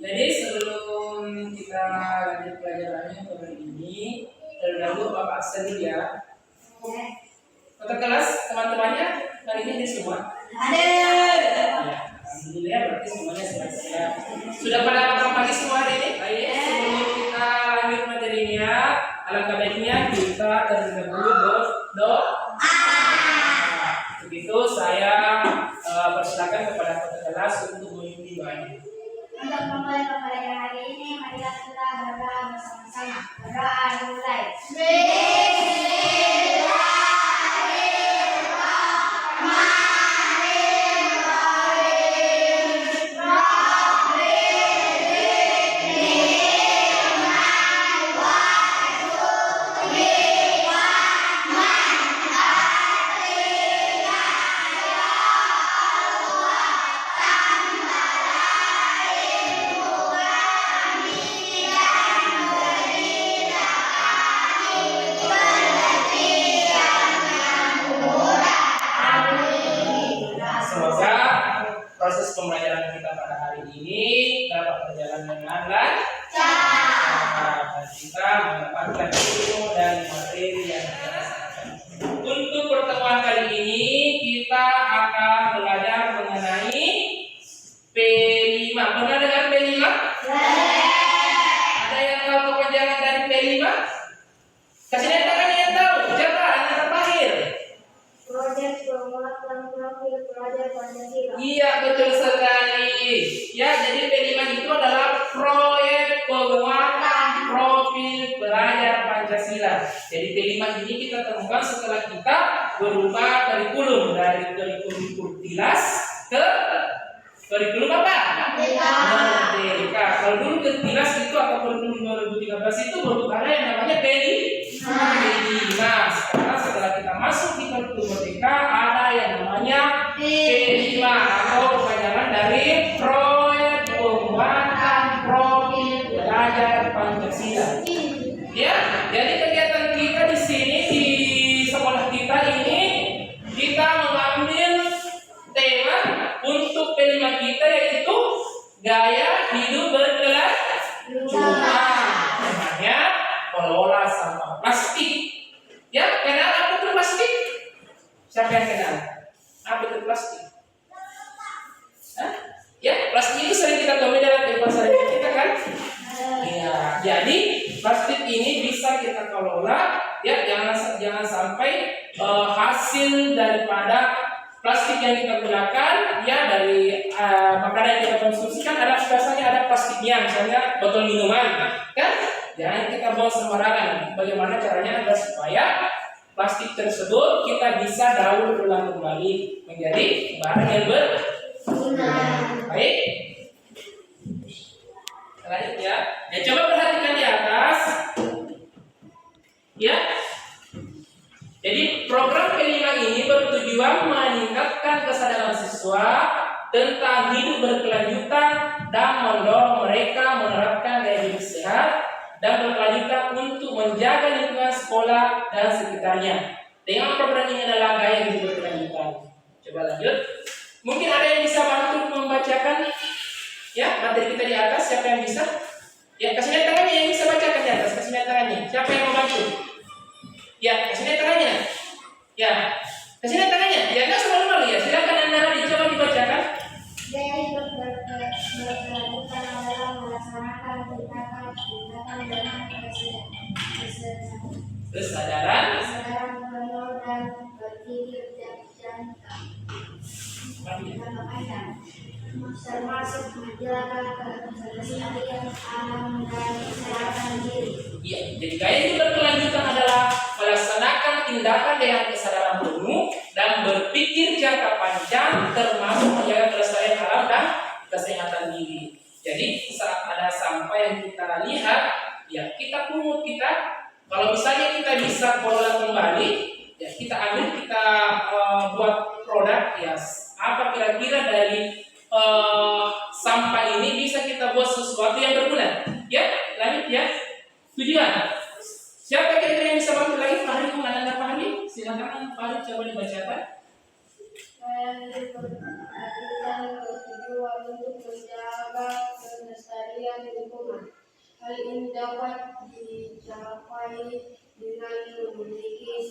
Jadi sebelum kita lanjut pelajarannya pada ini, terlebih dahulu Bapak absen dulu ya. Untuk kelas teman-temannya hari ini ada semua? Ada. Ya, alhamdulillah berarti semuanya siap-siap. Sudah pada makan pagi semua hari ini? Baik, sebelum kita lanjut materinya, alangkah baiknya kita terlebih dahulu berdoa. Begitu saya persilakan kepada ketua kelas untuk memimpin doanya. Untuk memulai pembelajaran hari ini, mari kita berdoa bersama-sama. Berdoa dimulai. Semoga proses pembelajaran kita pada hari ini dapat berjalan dengan lancar dan kita mendapatkan ilmu dan materi yang kita rasakan. Untuk pertemuan kali ini kita akan belajar mengenai P5. Pernah dengar P5? Ada yang tahu kepanjangan dari P5? Kasih lihat tangannya yang tahu. Siapa? Anak terakhir. Proyek penguat dan profil pelajar Pancasila. Iya, betul sekali. Ya, jadi P5 itu adalah proyek penguatan profil pelajar Pancasila. Jadi P5 ini kita temukan setelah kita berubah kurikulum dari kurikulum Kurtilas ke kurikulum apa? Merdeka. Kalau dulu Kurtilas itu atau kurikulum 2013 itu merupakan yang namanya P5. Sekarang setelah kita masuk di kurikulum Merdeka ada yang namanya P5 atau kepanjangan dari proyek penguatan profil pelajar Pancasila. Ya, jadi kegiatan kita di sini di sekolah kita ini kita mengambil tema untuk P5 kita yaitu gaya hidup berkelanjutan. Namanya kelola sampah plastik. Ya, kenal apa itu plastik? Siapa yang kenal? Apa itu plastik? Hah? Ya, plastik itu sering kita temui dalam kehidupan sehari-hari kita kan? Iya, jadi plastik ini bisa kita kelola. Ya, jangan sampai hasil daripada plastik yang kita gunakan ya dari makanan yang kita konsumsi kan ada biasanya ada plastiknya, misalnya botol minuman, kan? Jangan kita buang sembarangan. Bagaimana caranya agar supaya plastik tersebut kita bisa daur ulang kembali menjadi barang yang berguna. Baik. Lanjut ya. Ya, coba perhatikan di atas. Ya. Jadi program P5 ini bertujuan meningkatkan kesadaran siswa tentang hidup berkelanjutan dan mendorong mereka menerapkan gaya hidup sehat dan berkelanjutan untuk menjaga lingkungan sekolah dan sekitarnya. Dengan program ini adalah gaya hidup berkelanjutan. Coba lanjut. Mungkin ada yang bisa bantu membacakan ya materi kita di atas. Siapa yang bisa? Ya, kasih lihat tangannya yang bisa bacakan di atas. Kasih lihat tangannya. Siapa yang mau bantu? Ya, kasih lihat tangannya. Ya, kasih lihat tangannya. Ya, nggak semua ya. Silakan Anda dicoba dibacakan. Gaya hidup berkelanjutan adalah melaksanakan tindakan dengan Kesadaran penuh dan berpikir jangka panjang, termasuk menjaga kebersihan alam dan kesehatan diri. Iya, jadi gaya hidup berkelanjutan adalah melaksanakan tindakan dengan kesadaran penuh dan berpikir jangka panjang, termasuk menjaga kelestarian alam dan kesehatan diri. Jadi saat ada sampah yang kita lihat, ya kita pungut kalau misalnya kita bisa kelola kembali, ya kita ambil kita buat produk ya. Apa kira-kira dari sampah ini bisa kita buat sesuatu yang berguna? Ya, lanjut ya. Tujuan. Siapa kira-kira yang bisa bantu lagi? Fahri, Anda Fahri? Silakan Fahri coba dibacakan. Bertujuan untuk menjaga kelestarian kebersihan lingkungan. Hal ini dapat dicapai dengan memiliki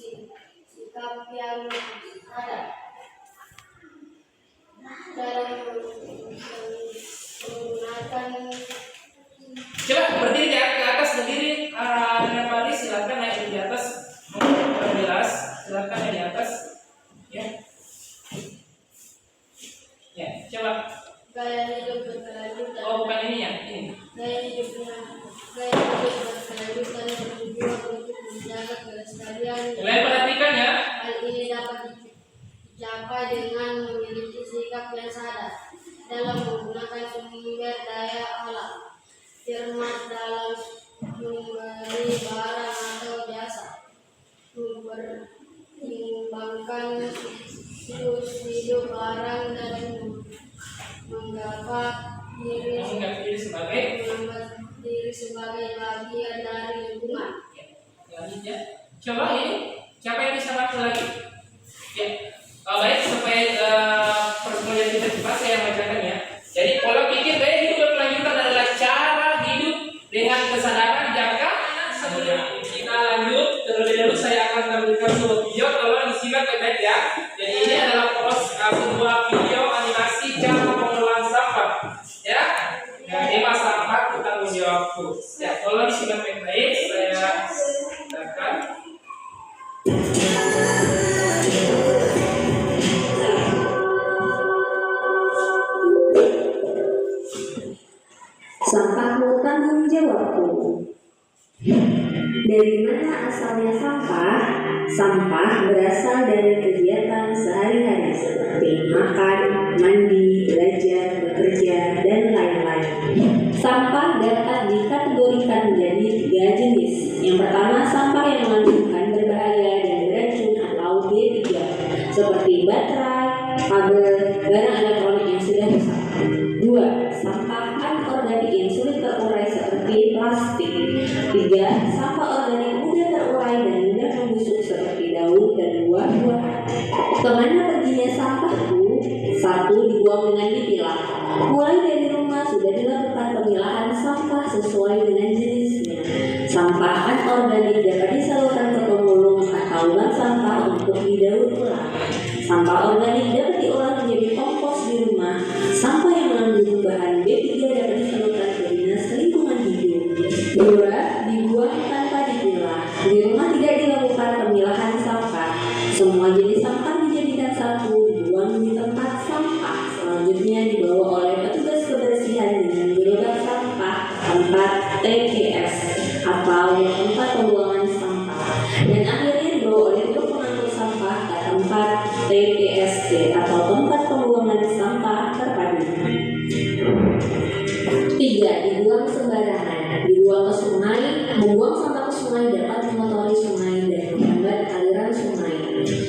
sikap yang sadar dalam menggunakan. Coba berdiri ke atas berdiri. Nepali silakan naik di atas. Mau jelas, silakan naik di atas. Ya. Ya, coba. Gaya hidup berkelanjutan. Oh, bukan ini ya, ini. Gaya hidup berkelanjutan bertujuan untuk menjaga kelestarian. Kalian perhatikan ya. Hal ini dapat dicapai dengan memiliki sikap yang sadar dalam menggunakan sumber daya alam, cermat dalam membeli barang atau jasa, mempertimbangkan siklus hidup barang dan mengangkat diri sebagai bagian dari lingkungan. Ya. Coba ini, siapa yang bisa bantu lagi? Ya, baik supaya pertemuan kita cepat saya bacakan ya. Jadi pola pikir gaya hidup berkelanjutan adalah cara hidup dengan kesadaran jangka sebelum kita lanjut terlebih dahulu saya akan tampilkan sebuah video, tolong disimak baik-baik ya. Jadi ini adalah sebuah video animasi cara pengelolaan sampah ya. Jadi masalah tanggung jawabku. Ya, tolong disimak baik-baik. Saya silakan. Sampahmu tanggung jawabku. Dari mana asalnya sampah? Sampah berasal dari kegiatan sehari-hari seperti makan, mandi, belajar, bekerja, dan lain-lain. Sampah dapat dikategorikan menjadi 3 jenis. Yang pertama, sampah yang mengandung berbahaya dan beracun atau B3, seperti baterai, kabel, barang elektronik yang sudah rusak. 2. Sampah anorganik yang sulit terurai seperti plastik. 3. Sampah organik mudah terurai dan mudah membusuk seperti daun dan buah-buahan. Kemana perginya sampahku? 1. Dibuang dengan dipilah. Mulai dari rumah sudah dilakukan pemilahan sampah sesuai dengan jenisnya. Sampah anorganik dapat disalurkan ke pemulung atau bank sampah untuk didaur ulang. Sampah organik dapat diolah menjadi kompos di rumah. Sampah yang mengandung bahan B3 dapat disalurkan ke dinas lingkungan hidup. 2. Dibuang tanpa dipilah. Di rumah tidak dilakukan pemilahan sampah. Semua jenis sampah dijadikan satu, dibuang di tempat sampah. Selanjutnya dibawa oleh petugas kebersihan dengan gerobak sampah tempat TPS atau tempat pembuangan sampah. Dan akhirnya dibawa oleh truk pengangkut sampah ke tempat TPST atau tempat pembuangan sampah terpadu. 3. Dibuang sembarangan. Dibuang ke sungai. Membuang sampah ke sungai dapat mengotori sungai dan menghambat aliran sungai.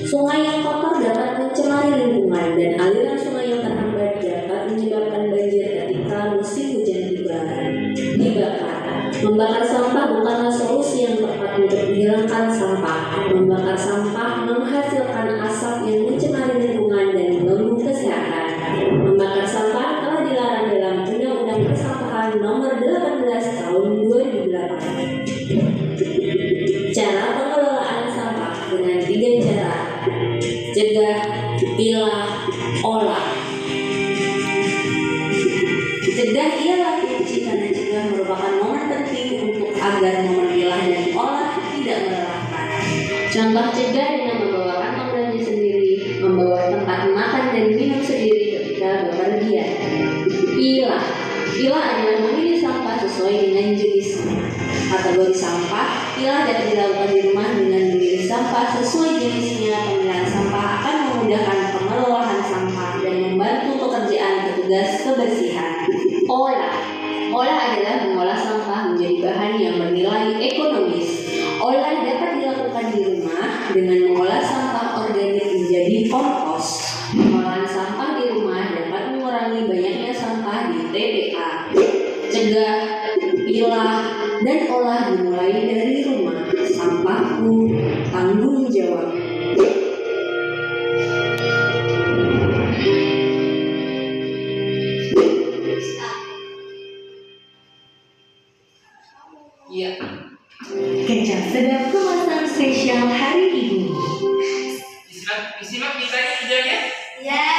Sungai yang kotor dapat mencemari lingkungan dan aliran sungai yang terhambat dapat menyebabkan banjir ketika musim hujan tiba. Dibakar. Membakar sampah bukanlah solusi yang tepat untuk menghilangkan sampah. Membakar sampah menghasilkan asap yang mencemari lingkungan dan mengganggu kesehatan. Membakar sampah telah dilarang dalam Undang-Undang Persampahan Nomor 18 Tahun 2008. Cara pengelolaan sampah dengan 3 cara: cegah, pilah, olah. Cegah ialah kunci karena cegah merupakan momen penting untuk agar momen pilah dan olah tidak melelahkan. Contoh cegah dengan membawa kantong belanja sendiri, membawa tempat makan dan minum sendiri ketika bepergian. Pilah adalah memilih sampah sesuai dengan jenisnya. Kategori sampah, pilah dapat dilakukan di rumah dengan memilih sampah sesuai jenisnya. Pemilihan sampah akan memudahkan pengelolaan sampah dan membantu pekerjaan petugas kebersihan. Olah adalah mengolah sampah menjadi bahan yang bernilai ekonomis. Olah dapat dilakukan di rumah dengan mengolah sampah organik menjadi kompos. Pengolahan sampah di rumah dapat mengurangi banyaknya sampah di TPA. Cegah, pilah, dan olah dimulai dari rumah. Sampahku tanggung jawab. Iya. Kecap sedap kemasan spesial hari Ibu. Disimak kitanya juga ya. Ya.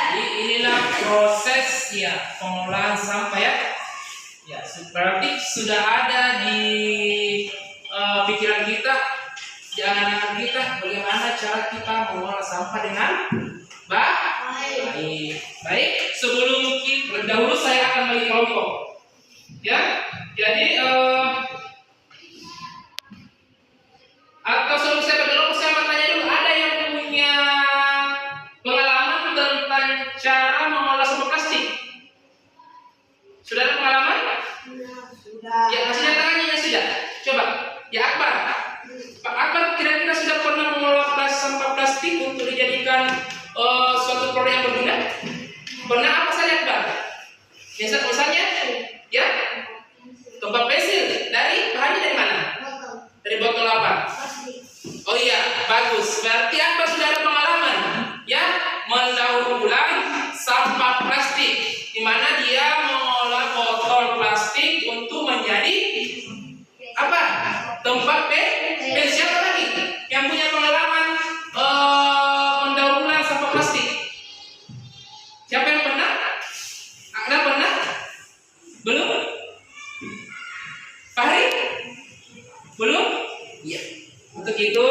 Jadi inilah proses ya pengolahan sampah ya. Ya, berarti sudah ada di pikiran kita, di angan-angan kita bagaimana cara kita mengolah sampah dengan baik. Baik, sebelum kita dahulu saya akan bagi kelompok. Ya, jadi atau sebelum saya bagi kelompok saya mau tanya dulu, ada yang punya pengalaman tentang cara mengolah sampah plastik? Sudah ada pengalaman? Sudah. Ya, masih ada tangannya yang sudah. Coba, ya Akbar. Pak Akbar kira-kira sudah pernah mengolah sampah plastik untuk dijadikan suatu produk yang berguna? Pernah apa saja Akbar? Misalnya, ya, tempat pensil dari bahannya dari mana? Dari botol apa? Oh iya, bagus. Berarti Akbar sudah ada pengalaman, ya, mendaur ulang sampah plastik, di mana dia mengolah botol plastik untuk menjadi apa? Tempat pensil. Siapa lagi yang punya pengalaman mendaur ulang sampah plastik? Siapa yang pernah? Ada pernah? Belum? Fahri? Belum? Iya. Untuk itu,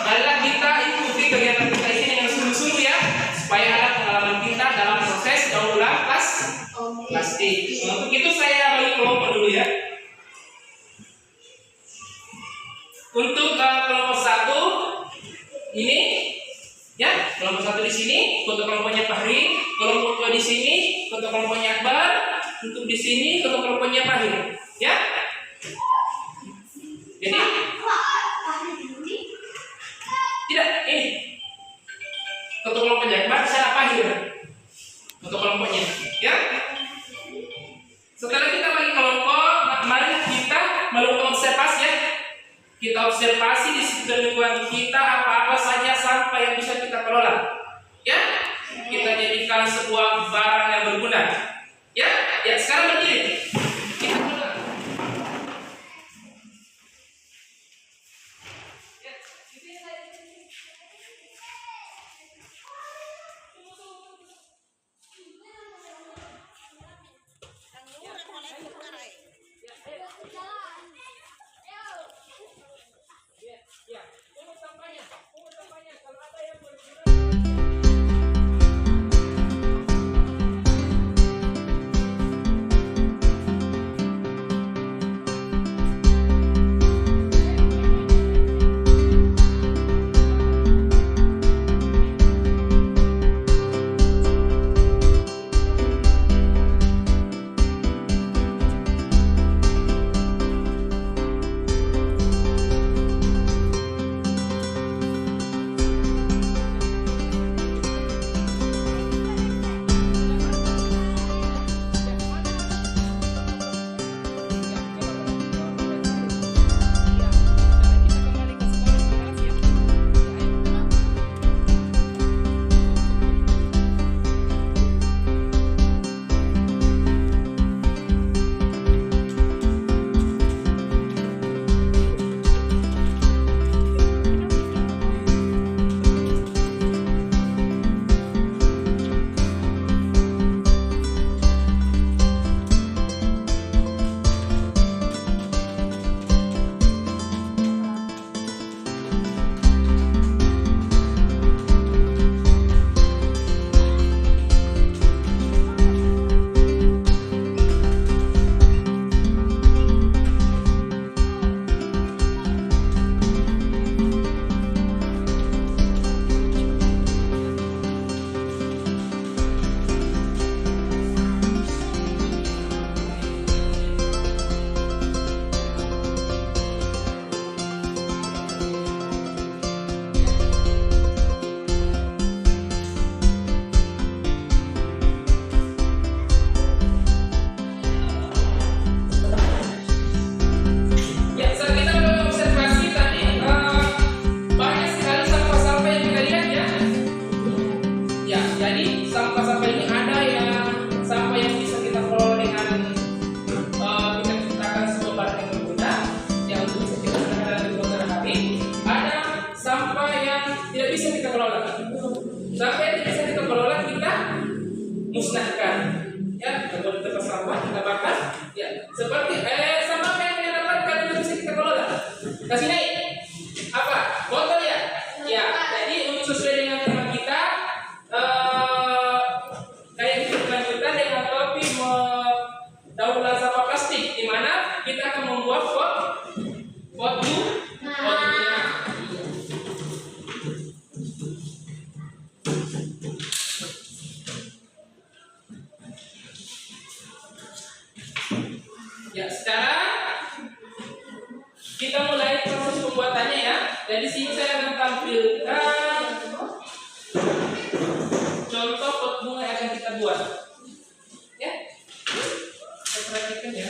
marilah kita ikuti kegiatan kita ini dengan sungguh-sungguh ya, supaya ada pengalaman kita dalam proses daur ulang plastik. Untuk itu saya bagi kelompok dulu ya. Untuk kelompok 1 ini, ya, kelompok 1 di sini, untuk kelompoknya Fahri, kelompok 2 di sini, untuk kelompoknya Akbar, untuk di sini, untuk kelompoknya Fahri, ya. Jadi tidak ini untuk kelompoknya Akbar saya Fahri untuk kelompoknya, ya. Setelah kita bagi kelompok, mari kita melakukan observasi ya. Kita observasi di sekitar lingkungan kita apa-apa saja sampah yang bisa kita kelola, ya. Kita jadikan sebuah barang yang berguna, ya. Ya, sekarang berdiri. Kita kelola. Seperti sama apa yang kita dapatkan itu bisa kita kelola. Kasih naik apa? Botol ya? Ya. Jadi untuk sesuai dengan tema kita, kayak gitu kelanjutan dengan topik daur ulang sampah plastik, di mana kita akan membuat pot bunga. Ya, sekarang kita mulai proses pembuatannya ya. Jadi sini saya akan tampilkan contoh pot bunga yang akan kita buat. Ya, kita perhatikan ya.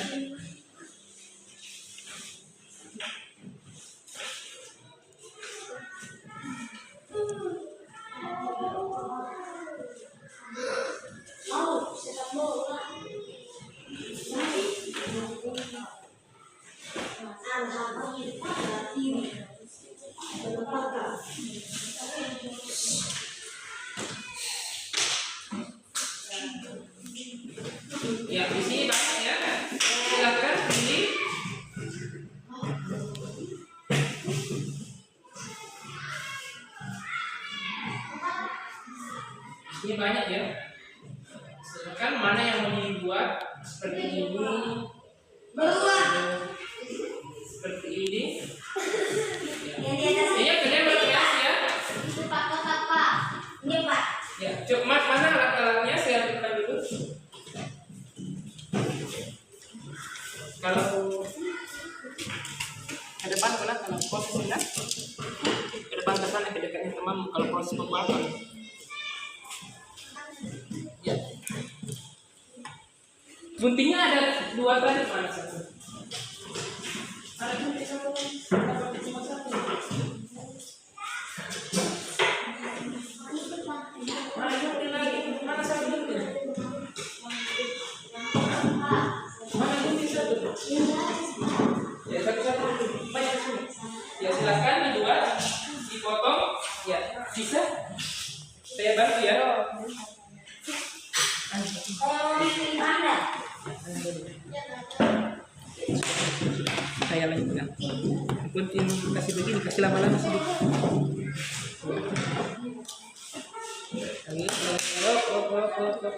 Ya, di sini banyak ya. Silakan pilih. Ini banyak ya. Silakan mana yang mau dibuat seperti ini. Seperti ini. Yang di atas Iya, kalian berkreasi ya. itu Pak kotak Pak. Ini Pak. Ya, coba mana alat-alatnya saya lakukan dulu. Kalau ke depan pernah kalau proses ini ke depan ke sana ke dekatnya teman kalau proses pembuatan. Ya. Guntingnya ada 2 tadi mana satu? Ada gunting satu, apa cuma satu? Mana gunting lagi? Mana satu gunting? Mana gunting satu? Ya satu-satu banyak sini. Ya silakan dibuat, dipotong. Ya bisa. Saya bantu ya. Mana? Saya lanjutkan. Gunting kasih begini, kasih lama-lama sedikit.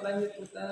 Lanjut putar.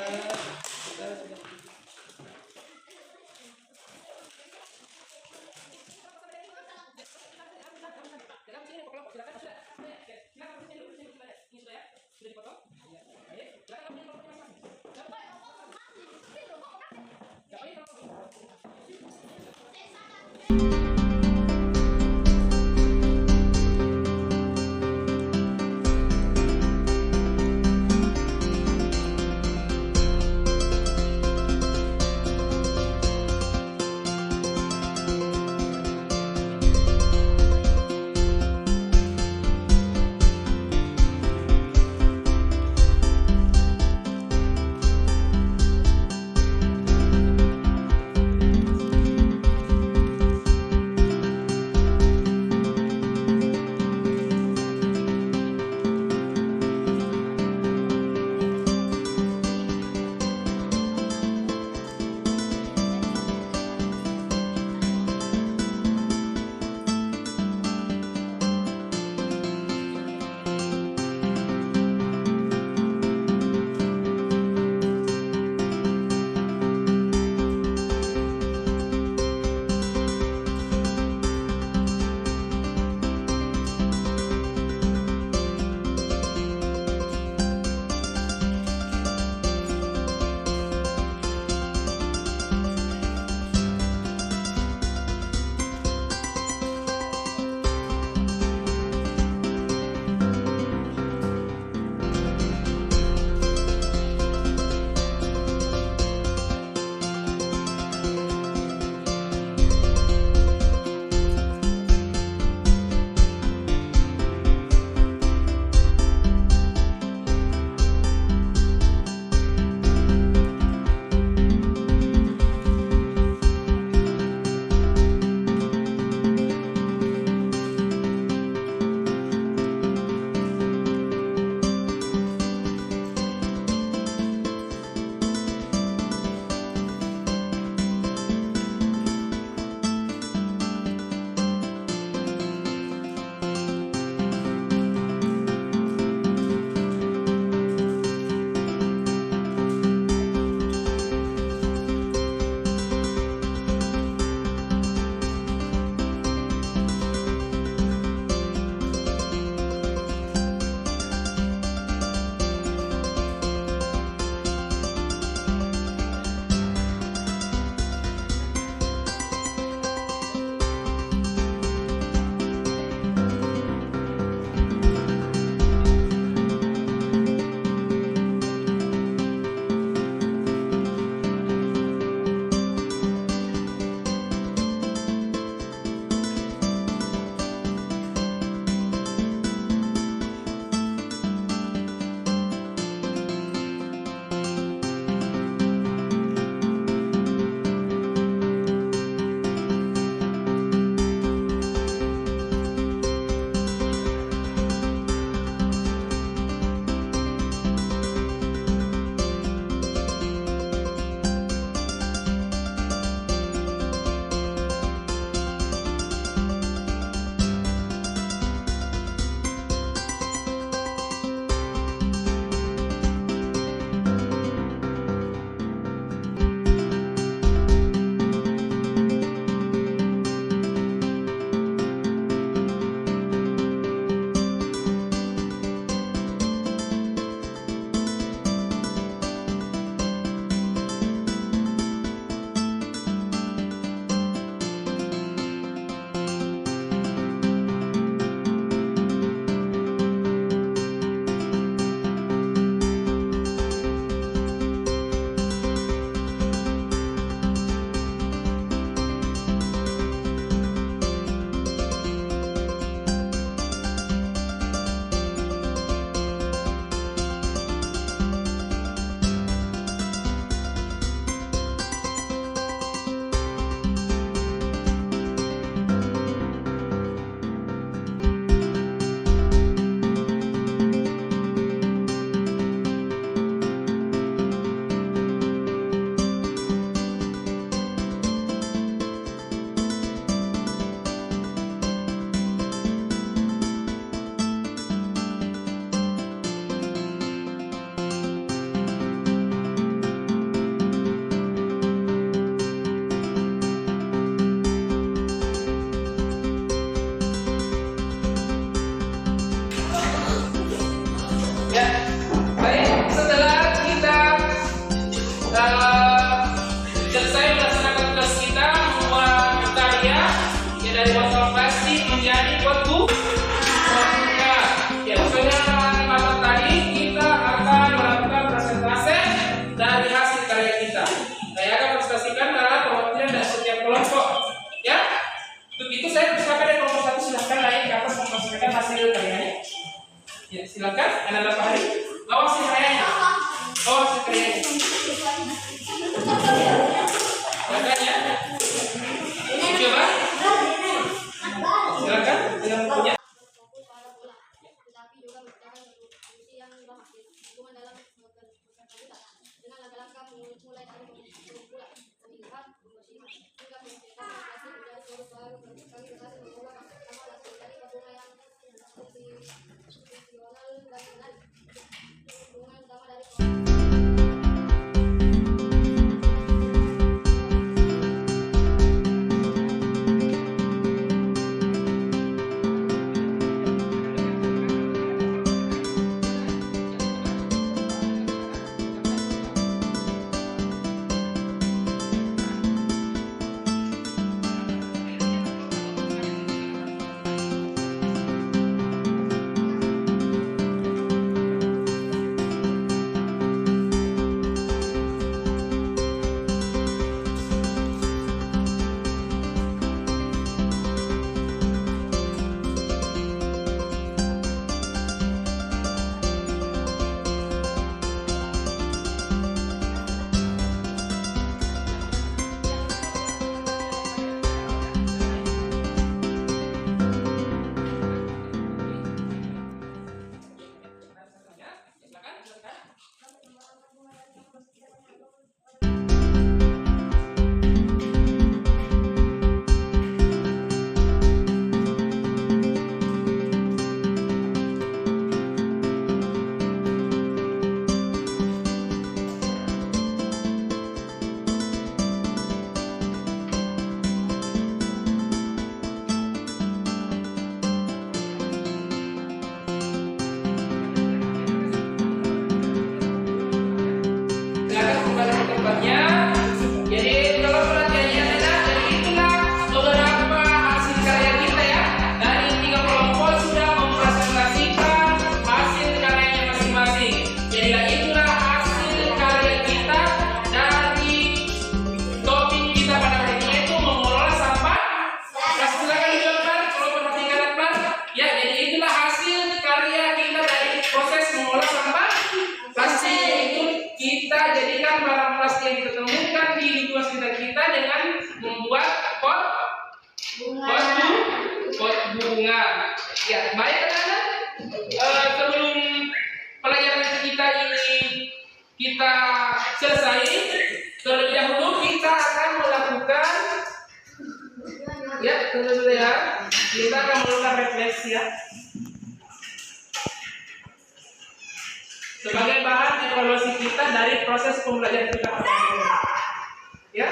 lingkungan. Ya, baik anak-anak. Sebelum pelajaran kita ini kita selesai, terlebih dahulu kita akan melakukan kita akan melakukan refleksi ya. Sebagai bahan evaluasi kita dari proses pembelajaran kita pada hari ini. Ya.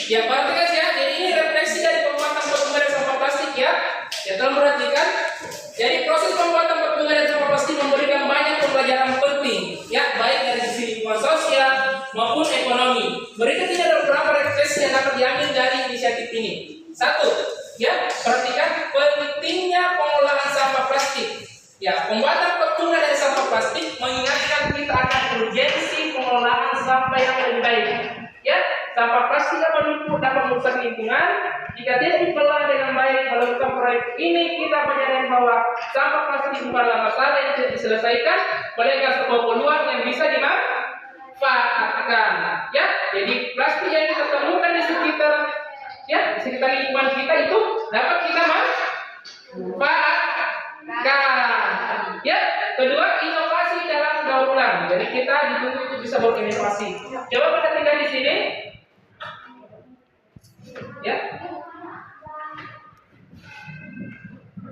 Ya, perhatikan ya. Jadi ini refleksi dari pembuatan patung dari sampah plastik ya. Ya, tolong perhatikan. Jadi proses pembuatan patung dari sampah plastik memberikan banyak pembelajaran penting, ya, baik dari sisi lingkungan sosial maupun ekonomi. Berikut ini ada beberapa refleksi yang dapat diambil dari inisiatif ini. Satu, ya, perhatikan pentingnya pengolahan sampah plastik. Ya, pembuatan patung dari sampah plastik mengingatkan kita akan urgensi pengolahan sampah yang lebih baik. Ya, sampah plastik dapat merusak lingkungan jika tidak dikelola dengan baik. Melakukan proyek ini kita menyadari bahwa sampah plastik bukanlah masalah yang tidak diselesaikan, melainkan sebuah peluang yang bisa dimanfaatkan. Ya, jadi plastik yang kita temukan di sekitar lingkungan kita itu dapat kita manfaatkan. Ya, kedua, inovasi dalam daur ulang. Jadi kita dituntut untuk bisa berinovasi. Coba perhatikan di sini. Ya.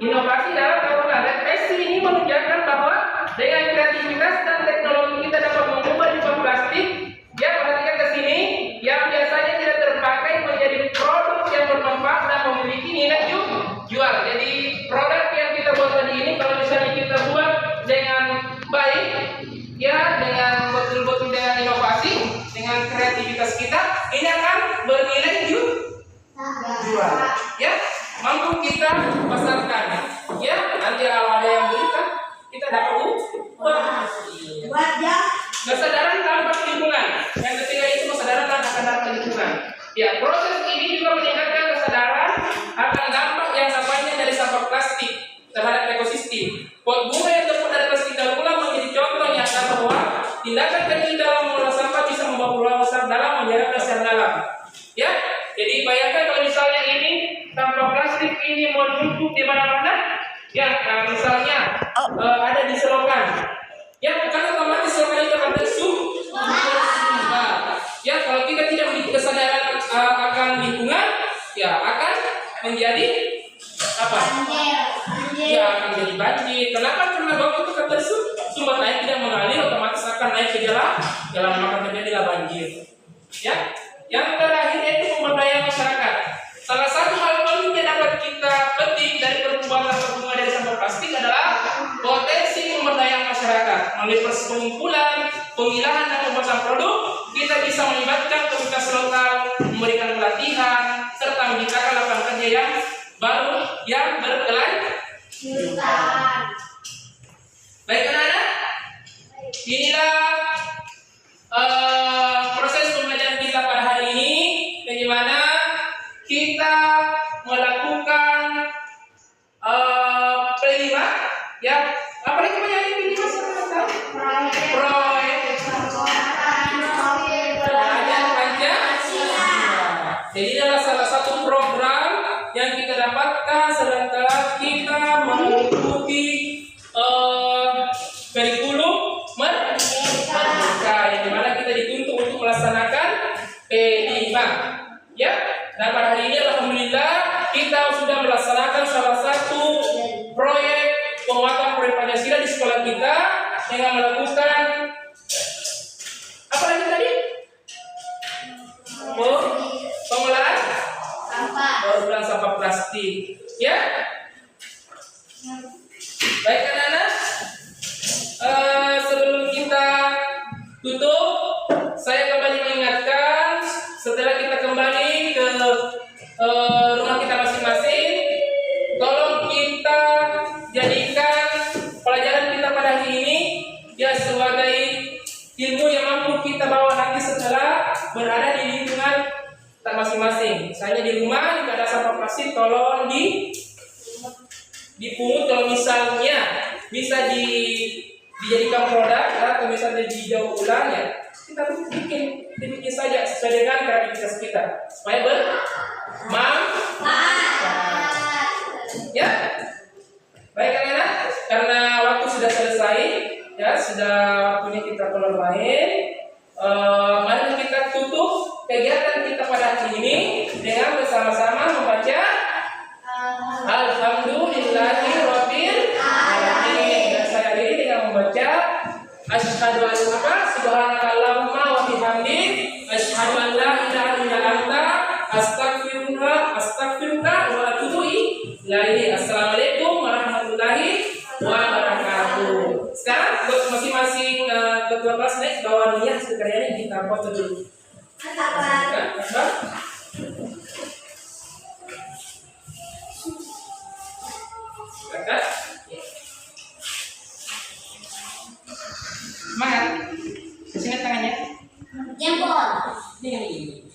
Inovasi dalam daur ulang. Refleksi ini menunjukkan bahwa dengan kreativitas dan teknologi kita dapat mengubah limbah plastik. Ya, perhatikan ke sini, yang biasanya tidak terpakai menjadi produk yang bermanfaat dan memiliki nilai jual. Jadi produk yang kita buat tadi ini kalau misalnya kita buat dengan baik, ya, dengan betul-betul dengan inovasi, dengan kreativitas kita, ini akan bernilai jual. Ya, mampu kita pasarkan. Ya, nanti kalau ada yang beli kan kita dapat kesadaran dampak lingkungan. Yang ketiga itu kesadaran akan dampak lingkungan. Ya, proses ini juga meningkatkan kesadaran akan dampak yang dampaknya dari sampah plastik terhadap ekosistem. Pot bunga yang terbuat dari plastik daur ulang menjadi contoh nyata bahwa tindakan kecil dalam mengolah sampah bisa membawa peluang besar dalam menjaga kelestarian alam. Ya, jadi bayangkan kalau misalnya ini sampah plastik ini menumpuk di mana-mana, ya, misalnya ada di selokan. Ya, bukan otomatis selokan itu akan tersumbat. Ya, kalau kita tidak memiliki kesadaran akan lingkungan, ya akan menjadi apa? Ya, akan menjadi banjir. Kenapa? Karena bau itu akan tersumbat, air tidak mengalir, otomatis akan naik ke jalan maka terjadilah banjir. Ya, yang terakhir itu pemberdayaan masyarakat. Salah satu hal penting yang dapat kita petik dari perbuatan patung dari sampah plastik adalah potensi pemberdayaan masyarakat. Melalui proses pengumpulan, pemilahan dan pembuatan produk, kita bisa melibatkan komunitas lokal, memberikan pelatihan, serta menciptakan lapangan kerja yang baru yang berkelanjutan. Baik anak-anak, inilah proses pembelajaran kita pada hari ini, bagaimana kita melakukan P5, ya. Apa lagi namanya P5? Proyek Belajar Pancasila. Jadi adalah salah satu program yang kita dapatkan setelah kita mengikuti kurikulum Merdeka, yang dimana kita dituntut untuk melaksanakan P5. Ya, dan pada hari ini alhamdulillah kita sudah melaksanakan salah satu proyek penguatan proyek Pancasila di sekolah kita dengan melakukan apa lagi tadi? Pengolahan sampah plastik. Ya. Baik anak-anak, sebelum kita tutup, saya kembali mengingatkan setelah kita kembali ke rumah kita masing-masing, tolong kita jadikan pelajaran kita pada hari ini ya sebagai ilmu yang mampu kita bawa nanti setelah berada di lingkungan kita masing-masing. Misalnya di rumah jika ada sampah plastik tolong dipungut kalau misalnya bisa dijadikan produk atau misalnya didaur ulang ya, kita bikin saja sesuai dengan kreativitas kita supaya bermanfaat. Ya, baik anak-anak, karena waktu sudah selesai, ya sudah waktunya kita keluar main. Mari kita tutup kegiatan kita pada hari ini dengan bersama-sama membaca Alhamdulillahirabbil alamin. Dan saya akhiri dengan membaca Asyhadu an subhanakallahumma wa bihamdik asyhadu an la ilaha illa anta astaghfiruka wa atubu ilaik. Assalamualaikum warahmatullahi wabarakatuh. Sekarang buat masing-masing ketua kelas next bawa niat hasil karyanya kita foto dulu. Kakak, semangat. Sini tangannya. Jempol. Ini.